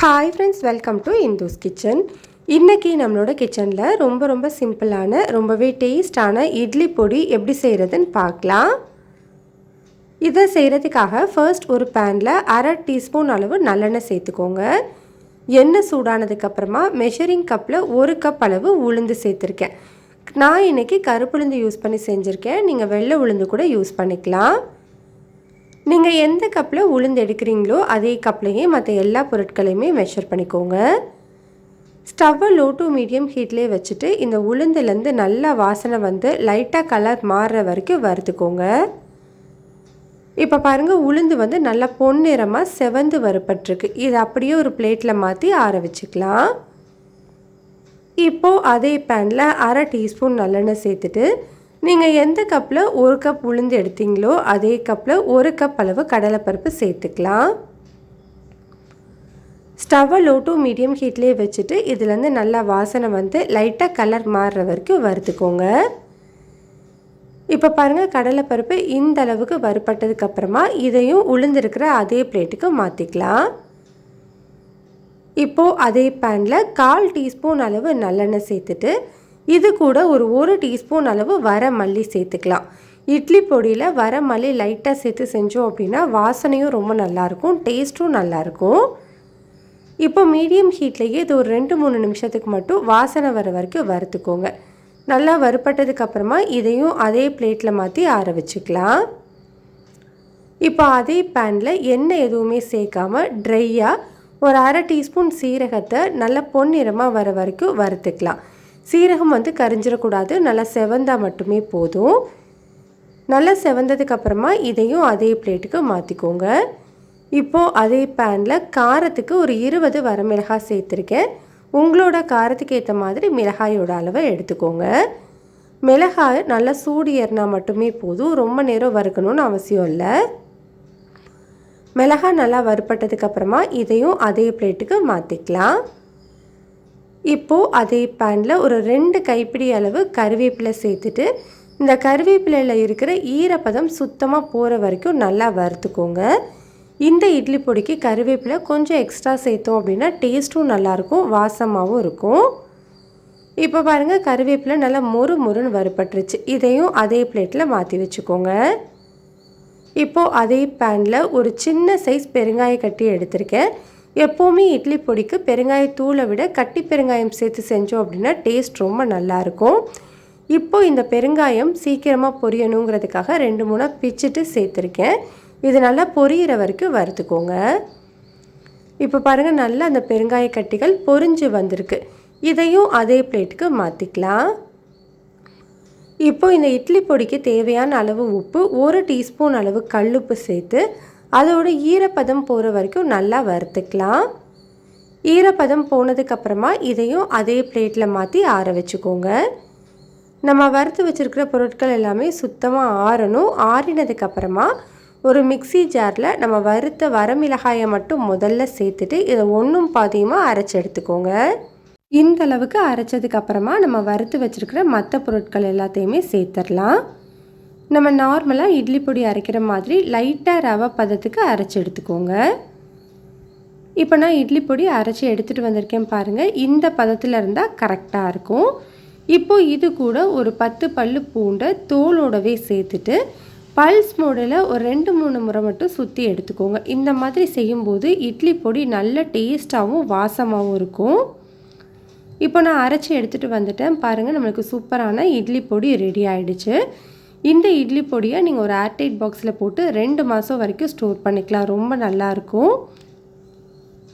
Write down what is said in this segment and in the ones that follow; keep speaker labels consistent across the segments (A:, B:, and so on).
A: Hi friends, welcome to Indhu's kitchen. இன்றைக்கி நம்மளோட கிச்சனில் ரொம்ப சிம்பிளான ரொம்பவே டேஸ்டான இட்லி பொடி எப்படி செய்கிறதுன்னு பார்க்கலாம். இதை செய்கிறதுக்காக ஃபர்ஸ்ட் ஒரு பேனில் 1/2 டீஸ்பூன் அளவு நல்லெண்ணெய் சேர்த்துக்கோங்க. எண்ணெய் சூடானதுக்கப்புறமா மெஷரிங் கப்பில் 1 கப் அளவு உளுந்து சேர்த்துருக்கேன். நான் இன்றைக்கி கருப்புளுந்து யூஸ் பண்ணி செஞ்சுருக்கேன். நீங்கள் வெள்ளை உளுந்து கூட யூஸ் பண்ணிக்கலாம். நீங்கள் எந்த கப்பில் உளுந்து எடுக்கிறீங்களோ அதே கப்லேயே மற்ற எல்லா பொருட்களையுமே மெஷர் பண்ணிக்கோங்க. ஸ்டவ்வை லோ டு மீடியம் ஹீட்லேயே வச்சுட்டு இந்த உளுந்துலேருந்து நல்லா வாசனை வந்து லைட்டாக கலர் மாறுற வரைக்கும் வறுத்துக்கோங்க. இப்போ பாருங்கள், உளுந்து வந்து நல்லா பொன்னிறமாக செவந்து வறுப்பட்டிருக்கு. இது அப்படியே ஒரு பிளேட்டில் மாற்றி ஆற வச்சுக்கலாம். இப்போது அதே பேனில் 1/2 டீஸ்பூன் நல்லெண்ணெய் சேர்த்துட்டு நீங்கள் எந்த கப்பில் 1 கப் உளுந்து எடுத்தீங்களோ அதே கப்பில் 1 கப் அளவு கடலைப்பருப்பு சேர்த்துக்கலாம். ஸ்டவ்வை லோ டு மீடியம் ஹீட்லேயே வச்சுட்டு இதுலேருந்து நல்லா வாசனை வந்து லைட்டாக கலர் மாறுற வரைக்கும் வறுத்துக்கோங்க. இப்போ பாருங்கள், கடலைப்பருப்பு இந்த அளவுக்கு வறுப்பட்டதுக்கப்புறமா இதையும் உளுந்திருக்கிற அதே பிளேட்டுக்கு மாற்றிக்கலாம். இப்போது அதே பேனில் 1/4 டீஸ்பூன் அளவு நல்லெண்ணெய் சேர்த்துட்டு இது கூட ஒரு 1 டீஸ்பூன் அளவு வர மல்லி சேர்த்துக்கலாம். இட்லி பொடியில் வர மல்லி லைட்டாக சேர்த்து செஞ்சோம் அப்படின்னா வாசனையும் ரொம்ப நல்லாயிருக்கும், டேஸ்ட்டும் நல்லாயிருக்கும். இப்போ மீடியம் ஹீட்லேயே இது ஒரு 2-3 நிமிஷத்துக்கு மட்டும் வாசனை வர வரைக்கும் வறுத்துக்கோங்க. நல்லா வறுப்பட்டதுக்கப்புறமா இதையும் அதே பிளேட்டில் மாற்றி ஆற வச்சுக்கலாம். இப்போ அதே பேனில் எண்ணெய் எதுவுமே சேர்க்காம ட்ரையாக ஒரு 1/2 டீஸ்பூன் சீரகத்தை நல்லா பொன்னிறமாக வர வரைக்கும் வறுத்துக்கலாம். சீரகம் வந்து கரிஞ்சிடக்கூடாது, நல்லா செவந்தால் மட்டுமே போதும். நல்லா செவந்ததுக்கப்புறமா இதையும் அதே பிளேட்டுக்கு மாற்றிக்கோங்க. இப்போது அதே பேனில் காரத்துக்கு ஒரு 20 வரமிளகாய் சேர்த்துருக்கேன். உங்களோட காரத்துக்கு ஏற்ற மாதிரி மிளகாயோட அளவை எடுத்துக்கோங்க. மிளகாய் நல்லா சூடு ஏறினா மட்டுமே போதும், ரொம்ப நேரம் வறுக்கணும்னு அவசியம் இல்லை. மிளகாய் நல்லா வறுப்பட்டதுக்கப்புறமா இதையும் அதே பிளேட்டுக்கு மாற்றிக்கலாம். இப்போது அதே பேனில் ஒரு 2 கைப்பிடி அளவு கருவேப்பிலை சேர்த்துட்டு இந்த கருவேப்பிலையில் இருக்கிற ஈரப்பதம் சுத்தமாக போகிற வரைக்கும் நல்லா வறுத்துக்கோங்க. இந்த இட்லி பொடிக்கு கருவேப்பிலை கொஞ்சம் எக்ஸ்ட்ரா சேர்த்தோம் அப்படின்னா டேஸ்ட்டும் நல்லாயிருக்கும், வாசமாகவும் இருக்கும். இப்போ பாருங்கள், கருவேப்பிலை நல்லா மொறுன்னு வறுப்பட்டுருச்சு. இதையும் அதே பிளேட்டில் மாற்றி வச்சுக்கோங்க. இப்போது அதே பேனில் ஒரு சின்ன சைஸ் பெருங்காய கட்டி எடுத்திருக்கேன். எப்போவுமே இட்லி பொடிக்கு பெருங்காயத்தூளை விட கட்டி பெருங்காயம் சேர்த்து செஞ்சோம் அப்படின்னா டேஸ்ட் ரொம்ப நல்லாயிருக்கும். இப்போது இந்த பெருங்காயம் சீக்கிரமாக பொரியணுங்கிறதுக்காக 2-3 பிச்சுட்டு சேர்த்துருக்கேன். இது நல்லா பொரியிற வரைக்கும் வறுத்துக்கோங்க. இப்போ பாருங்கள், நல்லா அந்த பெருங்காய கட்டிகள் பொரிஞ்சு வந்திருக்கு. இதையும் அதே பிளேட்டுக்கு மாற்றிக்கலாம். இப்போது இந்த இட்லி பொடிக்கு தேவையான அளவு உப்பு, 1 டீஸ்பூன் அளவு கல்லுப்பு சேர்த்து அதோட ஈரப்பதம் போகிற வரைக்கும் நல்லா வறுத்துக்கலாம். ஈரப்பதம் போனதுக்கப்புறமா இதையும் அதே பிளேட்டில் மாற்றி ஆற வச்சுக்கோங்க. நம்ம வறுத்து வச்சுருக்கிற பொருட்கள் எல்லாமே சுத்தமாக ஆறணும். ஆறினதுக்கப்புறமா ஒரு மிக்ஸி ஜாரில் நம்ம வறுத்த வரமிளகாயை மட்டும் முதல்ல சேர்த்துட்டு இதை ஒன்றும் பாதியமாக அரைச்சி எடுத்துக்கோங்க. இந்த அளவுக்கு அரைச்சதுக்கப்புறமா நம்ம வறுத்து வச்சுருக்கிற மற்ற பொருட்கள் எல்லாத்தையுமே சேர்த்துடலாம். நம்ம நார்மலாக இட்லி பொடி அரைக்கிற மாதிரி லைட்டாக ரவை பதத்துக்கு அரைச்சி எடுத்துக்கோங்க. இப்போ நான் இட்லி பொடி அரைச்சி எடுத்துகிட்டு வந்திருக்கேன் பாருங்கள். இந்த பதத்தில் இருந்தால் கரெக்டாக இருக்கும். இப்போது இது கூட ஒரு 10 பல்லு பூண்டை தோலோடவே சேர்த்துட்டு பல்ஸ் மோடில் ஒரு 2-3 முறை மட்டும் சுற்றி எடுத்துக்கோங்க. இந்த மாதிரி செய்யும்போது இட்லி பொடி நல்ல டேஸ்ட்டாகவும் வாசமாகவும் இருக்கும். இப்போ நான் அரைச்சி எடுத்துகிட்டு வந்துட்டேன் பாருங்கள். நம்மளுக்கு சூப்பரான இட்லி பொடி ரெடி ஆகிடுச்சு. இந்த இட்லி பொடியை நீங்கள் ஒரு ஏர்டைட் பாக்ஸில் போட்டு 2 மாதம் வரைக்கும் ஸ்டோர் பண்ணிக்கலாம். ரொம்ப நல்லாயிருக்கும்.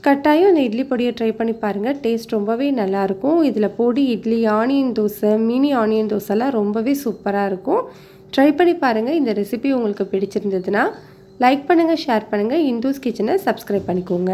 A: கட்டாயம் இந்த இட்லி பொடியை ட்ரை பண்ணி பாருங்கள், டேஸ்ட் ரொம்பவே நல்லாயிருக்கும். இதில் பொடி idli, onion dosa, mini onion தோசைலாம் ரொம்பவே சூப்பராக இருக்கும். ட்ரை பண்ணி பாருங்கள். இந்த ரெசிபி உங்களுக்கு பிடிச்சிருந்ததுன்னா லைக் பண்ணுங்கள், ஷேர் பண்ணுங்கள். இந்துஸ் கிச்சனை சப்ஸ்கிரைப் பண்ணிக்கோங்க.